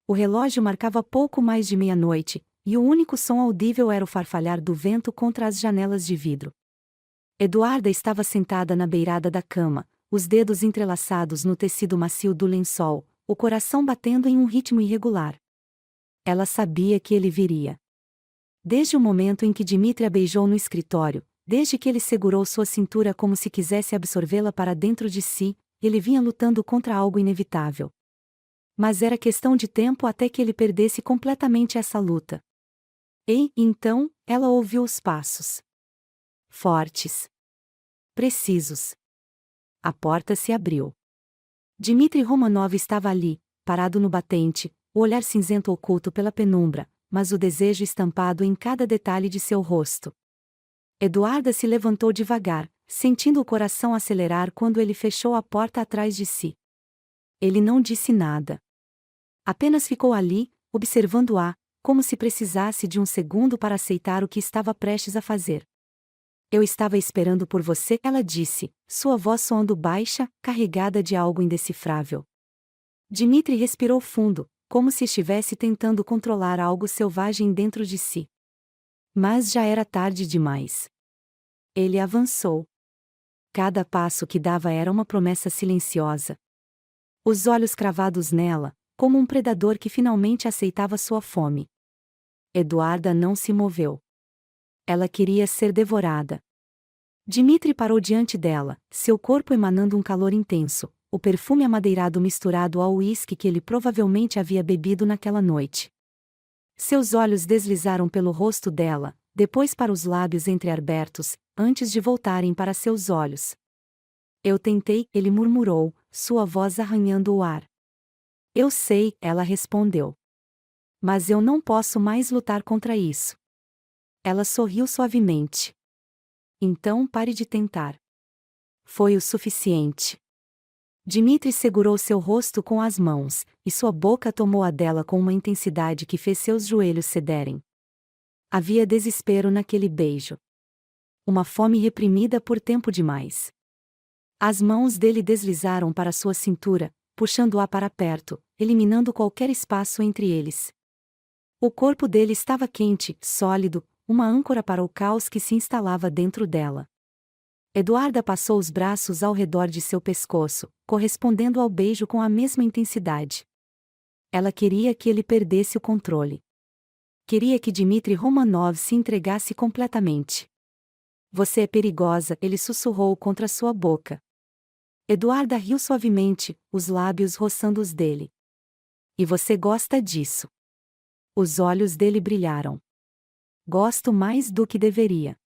O relógio marcava pouco mais de meia-noite, e o único som audível era o farfalhar do vento contra as janelas de vidro. Eduarda estava sentada na beirada da cama, os dedos entrelaçados no tecido macio do lençol, o coração batendo em um ritmo irregular. Ela sabia que ele viria. Desde o momento em que Dmitri a beijou no escritório, desde que ele segurou sua cintura como se quisesse absorvê-la para dentro de si, ele vinha lutando contra algo inevitável. Mas era questão de tempo até que ele perdesse completamente essa luta. E, então, ela ouviu os passos. Fortes. Precisos. A porta se abriu. Dmitri Romanov estava ali, parado no batente, o olhar cinzento oculto pela penumbra, mas o desejo estampado em cada detalhe de seu rosto. Eduarda se levantou devagar, sentindo o coração acelerar quando ele fechou a porta atrás de si. Ele não disse nada. Apenas ficou ali, observando-a, como se precisasse de um segundo para aceitar o que estava prestes a fazer. Eu estava esperando por você, ela disse, sua voz soando baixa, carregada de algo indecifrável. Dmitri respirou fundo, como se estivesse tentando controlar algo selvagem dentro de si. Mas já era tarde demais. Ele avançou. Cada passo que dava era uma promessa silenciosa. Os olhos cravados nela, como um predador que finalmente aceitava sua fome. Eduarda não se moveu. Ela queria ser devorada. Dmitri parou diante dela, seu corpo emanando um calor intenso, o perfume amadeirado misturado ao uísque que ele provavelmente havia bebido naquela noite. Seus olhos deslizaram pelo rosto dela, depois para os lábios entreabertos, antes de voltarem para seus olhos. Eu tentei, ele murmurou, sua voz arranhando o ar. Eu sei, ela respondeu. Mas eu não posso mais lutar contra isso. Ela sorriu suavemente. Então pare de tentar. Foi o suficiente. Dmitri segurou seu rosto com as mãos, e sua boca tomou a dela com uma intensidade que fez seus joelhos cederem. Havia desespero naquele beijo. Uma fome reprimida por tempo demais. As mãos dele deslizaram para sua cintura, puxando-a para perto, eliminando qualquer espaço entre eles. O corpo dele estava quente, sólido, uma âncora para o caos que se instalava dentro dela. Eduarda passou os braços ao redor de seu pescoço, correspondendo ao beijo com a mesma intensidade. Ela queria que ele perdesse o controle. Queria que Dmitri Romanov se entregasse completamente. Você é perigosa, ele sussurrou contra sua boca. Eduarda riu suavemente, os lábios roçando os dele. E você gosta disso? Os olhos dele brilharam. Gosto mais do que deveria.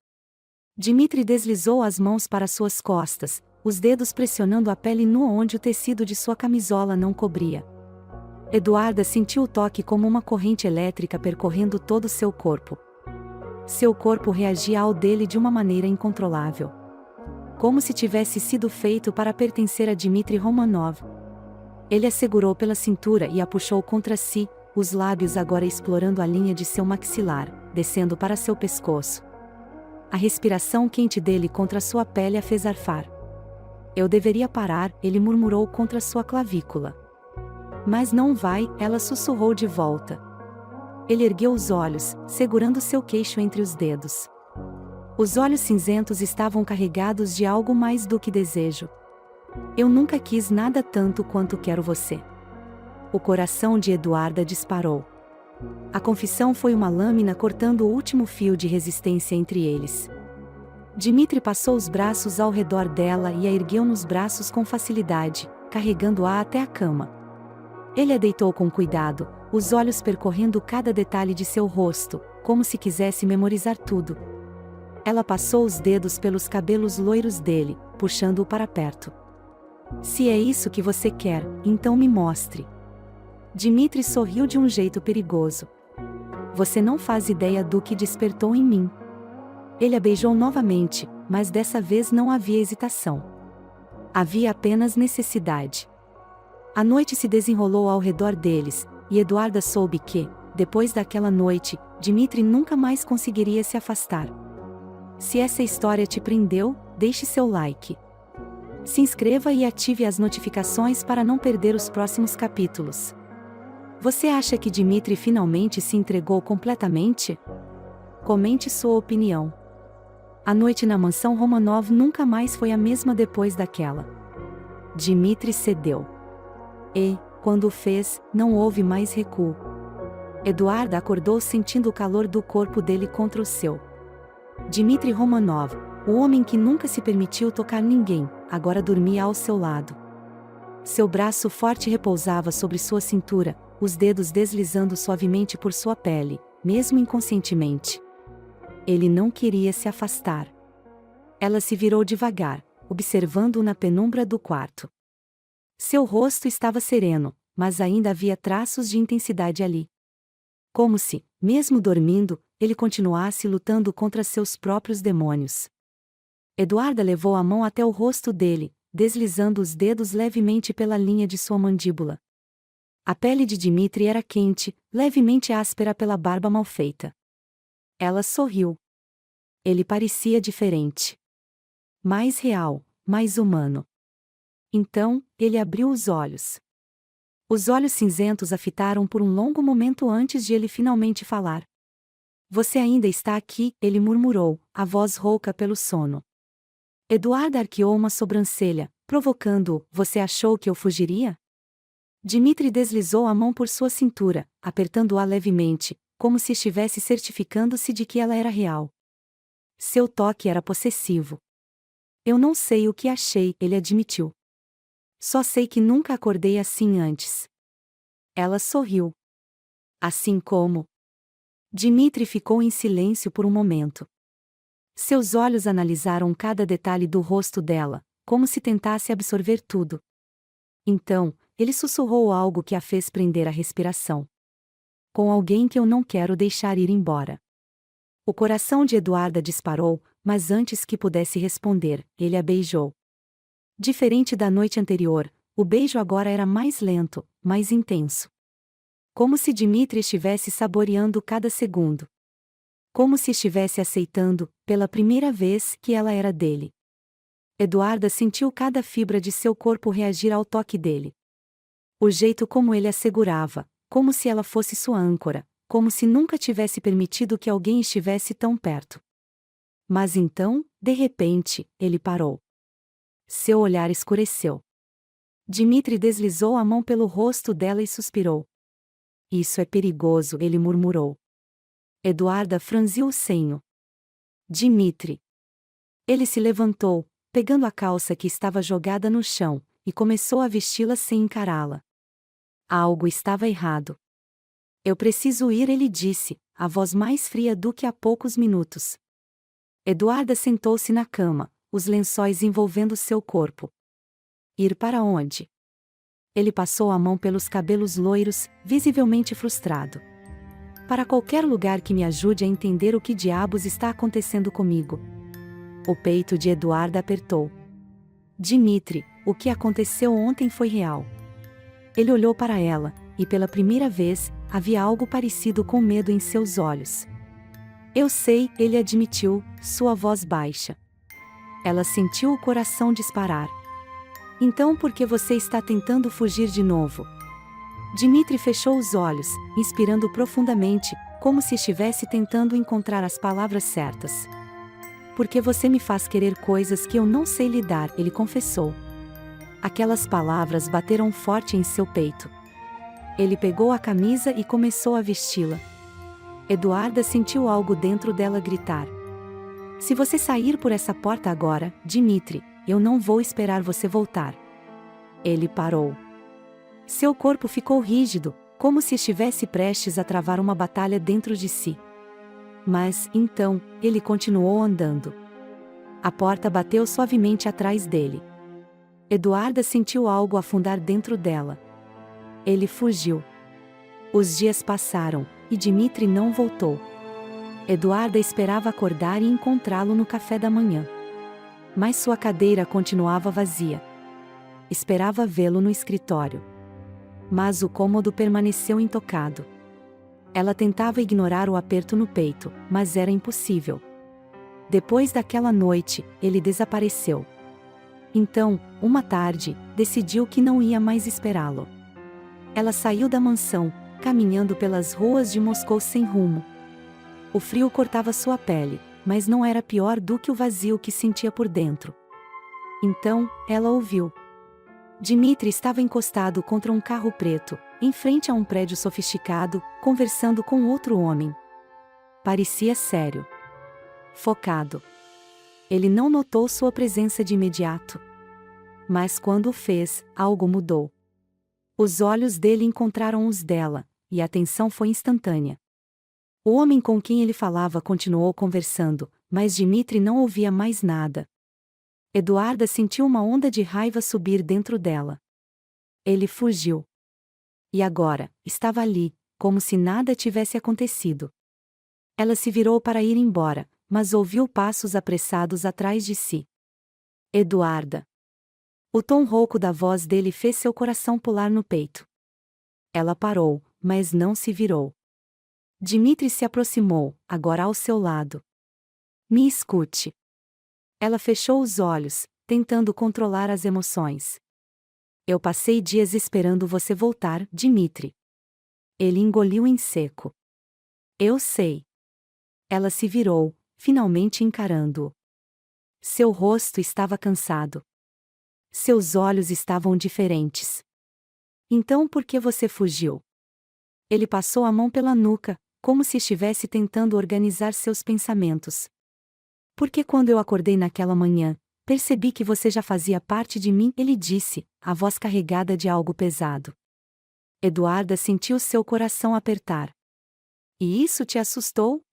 Dmitri deslizou as mãos para suas costas, os dedos pressionando a pele nua onde o tecido de sua camisola não cobria. Eduarda sentiu o toque como uma corrente elétrica percorrendo todo seu corpo. Seu corpo reagia ao dele de uma maneira incontrolável. Como se tivesse sido feito para pertencer a Dmitri Romanov. Ele a segurou pela cintura e a puxou contra si, os lábios agora explorando a linha de seu maxilar, descendo para seu pescoço. A respiração quente dele contra sua pele a fez arfar. Eu deveria parar, ele murmurou contra sua clavícula. Mas não vai, ela sussurrou de volta. Ele ergueu os olhos, segurando seu queixo entre os dedos. Os olhos cinzentos estavam carregados de algo mais do que desejo. Eu nunca quis nada tanto quanto quero você. O coração de Eduarda disparou. A confissão foi uma lâmina cortando o último fio de resistência entre eles. Dmitri passou os braços ao redor dela e a ergueu nos braços com facilidade, carregando-a até a cama. Ele a deitou com cuidado, os olhos percorrendo cada detalhe de seu rosto, como se quisesse memorizar tudo. Ela passou os dedos pelos cabelos loiros dele, puxando-o para perto. Se é isso que você quer, então me mostre. Dmitri sorriu de um jeito perigoso. Você não faz ideia do que despertou em mim. Ele a beijou novamente, mas dessa vez não havia hesitação. Havia apenas necessidade. A noite se desenrolou ao redor deles, e Eduarda soube que, depois daquela noite, Dmitri nunca mais conseguiria se afastar. Se essa história te prendeu, deixe seu like. Se inscreva e ative as notificações para não perder os próximos capítulos. Você acha que Dmitri finalmente se entregou completamente? Comente sua opinião. A noite na mansão Romanov nunca mais foi a mesma depois daquela. Dmitri cedeu. E, quando o fez, não houve mais recuo. Eduarda acordou sentindo o calor do corpo dele contra o seu. Dmitri Romanov, o homem que nunca se permitiu tocar ninguém, agora dormia ao seu lado. Seu braço forte repousava sobre sua cintura, os dedos deslizando suavemente por sua pele, mesmo inconscientemente. Ele não queria se afastar. Ela se virou devagar, observando-o na penumbra do quarto. Seu rosto estava sereno, mas ainda havia traços de intensidade ali. Como se, mesmo dormindo, ele continuasse lutando contra seus próprios demônios. Eduarda levou a mão até o rosto dele, deslizando os dedos levemente pela linha de sua mandíbula. A pele de Dmitri era quente, levemente áspera pela barba mal feita. Ela sorriu. Ele parecia diferente. Mais real, mais humano. Então, ele abriu os olhos. Os olhos cinzentos a fitaram por um longo momento antes de ele finalmente falar. Você ainda está aqui, ele murmurou, a voz rouca pelo sono. Eduarda arqueou uma sobrancelha, provocando-o, você achou que eu fugiria? Dmitri deslizou a mão por sua cintura, apertando-a levemente, como se estivesse certificando-se de que ela era real. Seu toque era possessivo. Eu não sei o que achei, ele admitiu. Só sei que nunca acordei assim antes. Ela sorriu. Assim como... Dmitri ficou em silêncio por um momento. Seus olhos analisaram cada detalhe do rosto dela, como se tentasse absorver tudo. Então, ele sussurrou algo que a fez prender a respiração. Com alguém que eu não quero deixar ir embora. O coração de Eduarda disparou, mas antes que pudesse responder, ele a beijou. Diferente da noite anterior, o beijo agora era mais lento, mais intenso. Como se Dmitri estivesse saboreando cada segundo. Como se estivesse aceitando, pela primeira vez, que ela era dele. Eduarda sentiu cada fibra de seu corpo reagir ao toque dele. O jeito como ele a segurava, como se ela fosse sua âncora, como se nunca tivesse permitido que alguém estivesse tão perto. Mas então, de repente, ele parou. Seu olhar escureceu. Dmitri deslizou a mão pelo rosto dela e suspirou. Isso é perigoso, ele murmurou. Eduarda franziu o senho. Dmitri. Ele se levantou, pegando a calça que estava jogada no chão, e começou a vesti-la sem encará-la. Algo estava errado. Eu preciso ir, ele disse, a voz mais fria do que há poucos minutos. Eduarda sentou-se na cama, os lençóis envolvendo seu corpo. Ir para onde? Ele passou a mão pelos cabelos loiros, visivelmente frustrado. Para qualquer lugar que me ajude a entender o que diabos está acontecendo comigo. O peito de Eduarda apertou. Dmitri, o que aconteceu ontem foi real. Ele olhou para ela, e pela primeira vez, havia algo parecido com medo em seus olhos. Eu sei, ele admitiu, sua voz baixa. Ela sentiu o coração disparar. Então por que você está tentando fugir de novo? Dmitri fechou os olhos, inspirando profundamente, como se estivesse tentando encontrar as palavras certas. Porque você me faz querer coisas que eu não sei lidar, ele confessou. Aquelas palavras bateram forte em seu peito. Ele pegou a camisa e começou a vesti-la. Eduarda sentiu algo dentro dela gritar. Se você sair por essa porta agora, Dmitri, eu não vou esperar você voltar. Ele parou. Seu corpo ficou rígido, como se estivesse prestes a travar uma batalha dentro de si. Mas, então, ele continuou andando. A porta bateu suavemente atrás dele. Eduarda sentiu algo afundar dentro dela. Ele fugiu. Os dias passaram, e Dmitri não voltou. Eduarda esperava acordar e encontrá-lo no café da manhã. Mas sua cadeira continuava vazia. Esperava vê-lo no escritório. Mas o cômodo permaneceu intocado. Ela tentava ignorar o aperto no peito, mas era impossível. Depois daquela noite, ele desapareceu. Então, uma tarde, decidiu que não ia mais esperá-lo. Ela saiu da mansão, caminhando pelas ruas de Moscou sem rumo. O frio cortava sua pele, mas não era pior do que o vazio que sentia por dentro. Então, ela ouviu. Dmitri estava encostado contra um carro preto, em frente a um prédio sofisticado, conversando com outro homem. Parecia sério. Focado. Ele não notou sua presença de imediato. Mas quando o fez, algo mudou. Os olhos dele encontraram os dela, e a tensão foi instantânea. O homem com quem ele falava continuou conversando, mas Dmitri não ouvia mais nada. Eduarda sentiu uma onda de raiva subir dentro dela. Ele fugiu. E agora, estava ali, como se nada tivesse acontecido. Ela se virou para ir embora, mas ouviu passos apressados atrás de si. Eduarda. O tom rouco da voz dele fez seu coração pular no peito. Ela parou, mas não se virou. Dmitri se aproximou, agora ao seu lado. Me escute. Ela fechou os olhos, tentando controlar as emoções. Eu passei dias esperando você voltar, Dmitri. Ele engoliu em seco. Eu sei. Ela se virou, finalmente encarando-o. Seu rosto estava cansado. Seus olhos estavam diferentes. Então por que você fugiu? Ele passou a mão pela nuca, como se estivesse tentando organizar seus pensamentos. Porque quando eu acordei naquela manhã, percebi que você já fazia parte de mim, ele disse, a voz carregada de algo pesado. Eduarda sentiu seu coração apertar. E isso te assustou?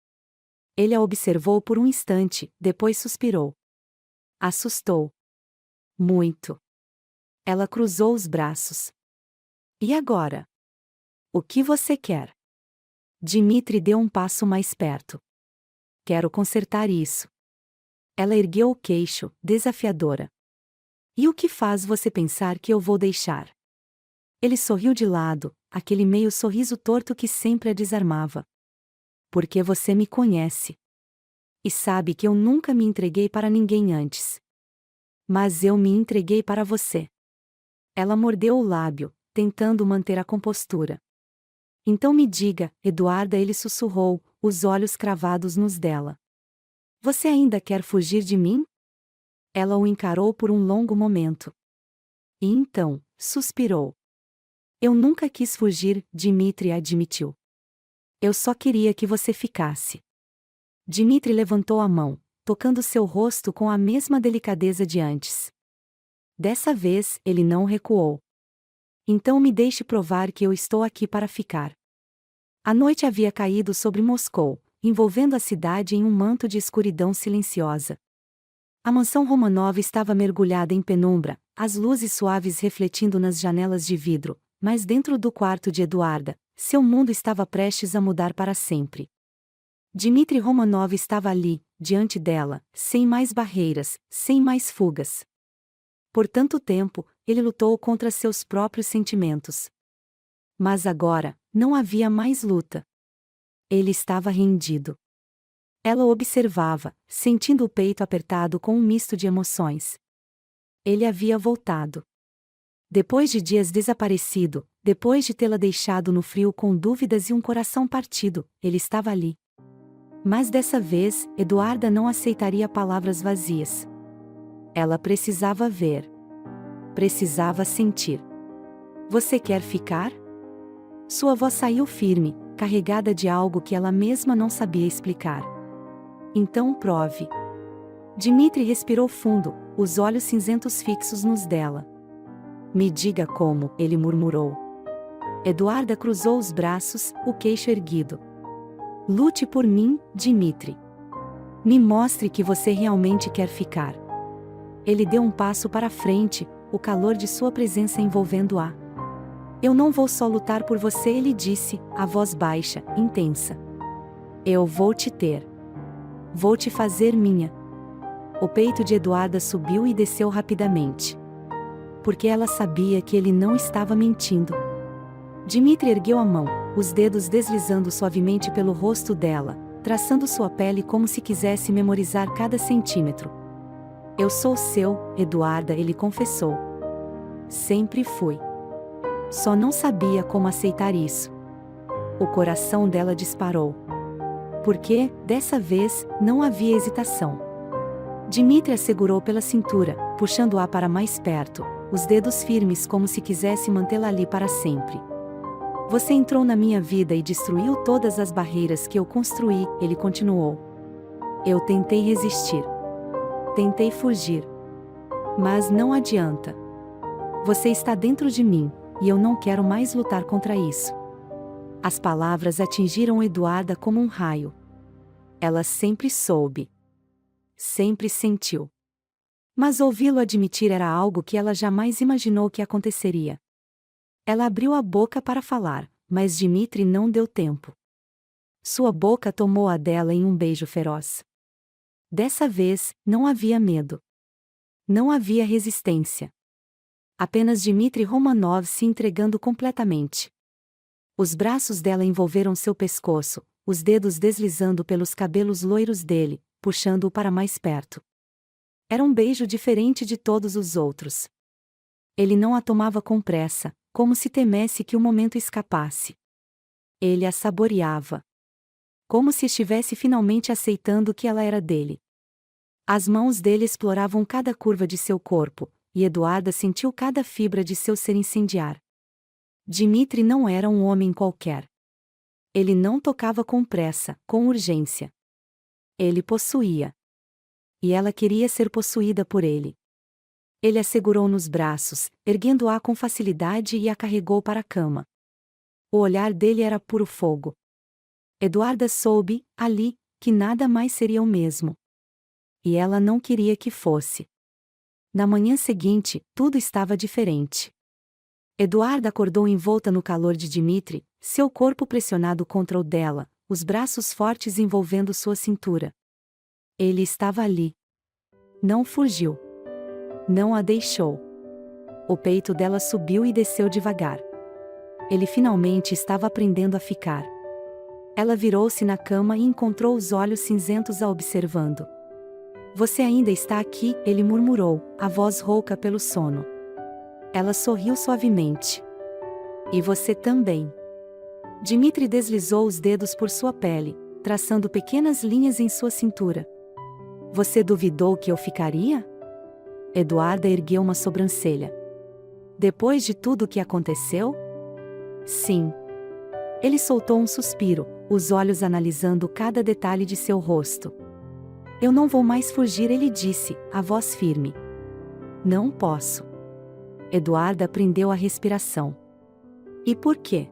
Ele a observou por um instante, depois suspirou. Assustou. Muito. Ela cruzou os braços. E agora? O que você quer? Dmitri deu um passo mais perto. Quero consertar isso. Ela ergueu o queixo, desafiadora. E o que faz você pensar que eu vou deixar? Ele sorriu de lado, aquele meio sorriso torto que sempre a desarmava. Porque você me conhece. E sabe que eu nunca me entreguei para ninguém antes. Mas eu me entreguei para você. Ela mordeu o lábio, tentando manter a compostura. Então me diga, Eduarda, ele sussurrou, os olhos cravados nos dela. Você ainda quer fugir de mim? Ela o encarou por um longo momento. E então, suspirou. Eu nunca quis fugir, Dmitri admitiu. Eu só queria que você ficasse. Dmitri levantou a mão, tocando seu rosto com a mesma delicadeza de antes. Dessa vez, ele não recuou. Então me deixe provar que eu estou aqui para ficar. A noite havia caído sobre Moscou, envolvendo a cidade em um manto de escuridão silenciosa. A mansão Romanov estava mergulhada em penumbra, as luzes suaves refletindo nas janelas de vidro, mas dentro do quarto de Eduarda, seu mundo estava prestes a mudar para sempre. Dmitri Romanov estava ali, diante dela, sem mais barreiras, sem mais fugas. Por tanto tempo, ele lutou contra seus próprios sentimentos. Mas agora, não havia mais luta. Ele estava rendido. Ela o observava, sentindo o peito apertado com um misto de emoções. Ele havia voltado. Depois de dias desaparecido, depois de tê-la deixado no frio com dúvidas e um coração partido, ele estava ali. Mas dessa vez, Eduarda não aceitaria palavras vazias. Ela precisava ver. Precisava sentir. Você quer ficar? Sua voz saiu firme, carregada de algo que ela mesma não sabia explicar. Então prove. Dmitri respirou fundo, os olhos cinzentos fixos nos dela. Me diga como, ele murmurou. Eduarda cruzou os braços, o queixo erguido. Lute por mim, Dmitri. Me mostre que você realmente quer ficar. Ele deu um passo para frente, o calor de sua presença envolvendo-a. Eu não vou só lutar por você, ele disse, a voz baixa, intensa. Eu vou te ter. Vou te fazer minha. O peito de Eduarda subiu e desceu rapidamente. Porque ela sabia que ele não estava mentindo. Dmitri ergueu a mão, os dedos deslizando suavemente pelo rosto dela, traçando sua pele como se quisesse memorizar cada centímetro. Eu sou seu, Eduarda, ele confessou. Sempre fui. Só não sabia como aceitar isso. O coração dela disparou. Porque, dessa vez, não havia hesitação. Dmitri a segurou pela cintura, puxando-a para mais perto, os dedos firmes como se quisesse mantê-la ali para sempre. Você entrou na minha vida e destruiu todas as barreiras que eu construí, ele continuou. Eu tentei resistir. Tentei fugir. Mas não adianta. Você está dentro de mim, e eu não quero mais lutar contra isso. As palavras atingiram Eduarda como um raio. Ela sempre soube. Sempre sentiu. Mas ouvi-lo admitir era algo que ela jamais imaginou que aconteceria. Ela abriu a boca para falar, mas Dmitri não deu tempo. Sua boca tomou a dela em um beijo feroz. Dessa vez, não havia medo. Não havia resistência. Apenas Dmitri Romanov se entregando completamente. Os braços dela envolveram seu pescoço, os dedos deslizando pelos cabelos loiros dele, puxando-o para mais perto. Era um beijo diferente de todos os outros. Ele não a tomava com pressa, como se temesse que o momento escapasse. Ele a saboreava. Como se estivesse finalmente aceitando que ela era dele. As mãos dele exploravam cada curva de seu corpo, e Eduarda sentiu cada fibra de seu ser incendiar. Dmitri não era um homem qualquer. Ele não tocava com pressa, com urgência. Ele possuía. E ela queria ser possuída por ele. Ele a segurou nos braços, erguendo-a com facilidade e a carregou para a cama. O olhar dele era puro fogo. Eduarda soube, ali, que nada mais seria o mesmo. E ela não queria que fosse. Na manhã seguinte, tudo estava diferente. Eduarda acordou envolta no calor de Dmitri, seu corpo pressionado contra o dela, os braços fortes envolvendo sua cintura. Ele estava ali. Não fugiu. Não a deixou. O peito dela subiu e desceu devagar. Ele finalmente estava aprendendo a ficar. Ela virou-se na cama e encontrou os olhos cinzentos a observando. Você ainda está aqui, ele murmurou, a voz rouca pelo sono. Ela sorriu suavemente. E você também. Dmitri deslizou os dedos por sua pele, traçando pequenas linhas em sua cintura. Você duvidou que eu ficaria? Eduarda ergueu uma sobrancelha. Depois de tudo o que aconteceu? Sim. Ele soltou um suspiro, os olhos analisando cada detalhe de seu rosto. Eu não vou mais fugir, ele disse, a voz firme. Não posso. Eduarda prendeu a respiração. E por quê?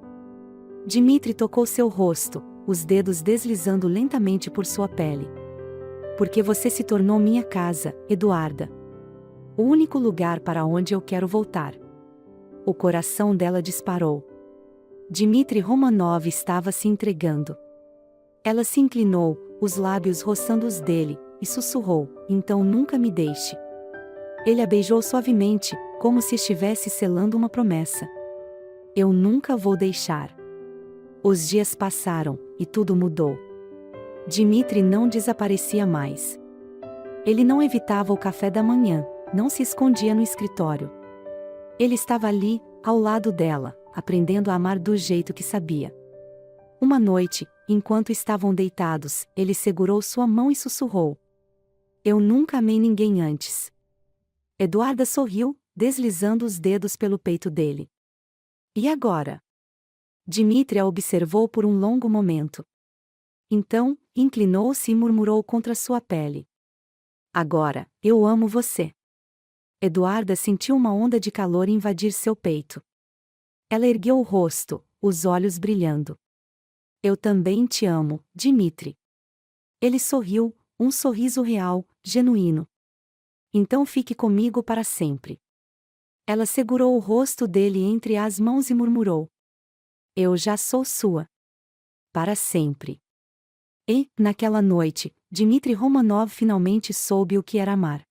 Dmitri tocou seu rosto, os dedos deslizando lentamente por sua pele. Porque você se tornou minha casa, Eduarda. O único lugar para onde eu quero voltar. O coração dela disparou. Dmitri Romanov estava se entregando. Ela se inclinou, os lábios roçando os dele, e sussurrou, então nunca me deixe. Ele a beijou suavemente, como se estivesse selando uma promessa. Eu nunca vou deixar. Os dias passaram, e tudo mudou. Dmitri não desaparecia mais. Ele não evitava o café da manhã, não se escondia no escritório. Ele estava ali, ao lado dela, aprendendo a amar do jeito que sabia. Uma noite, enquanto estavam deitados, ele segurou sua mão e sussurrou. Eu nunca amei ninguém antes. Eduarda sorriu, deslizando os dedos pelo peito dele. E agora? Dmitri a observou por um longo momento. Então, inclinou-se e murmurou contra sua pele. Agora, eu amo você. Eduarda sentiu uma onda de calor invadir seu peito. Ela ergueu o rosto, os olhos brilhando. Eu também te amo, Dmitri. Ele sorriu, um sorriso real, genuíno. Então fique comigo para sempre. Ela segurou o rosto dele entre as mãos e murmurou. Eu já sou sua. Para sempre. E, naquela noite, Dmitri Romanov finalmente soube o que era amar.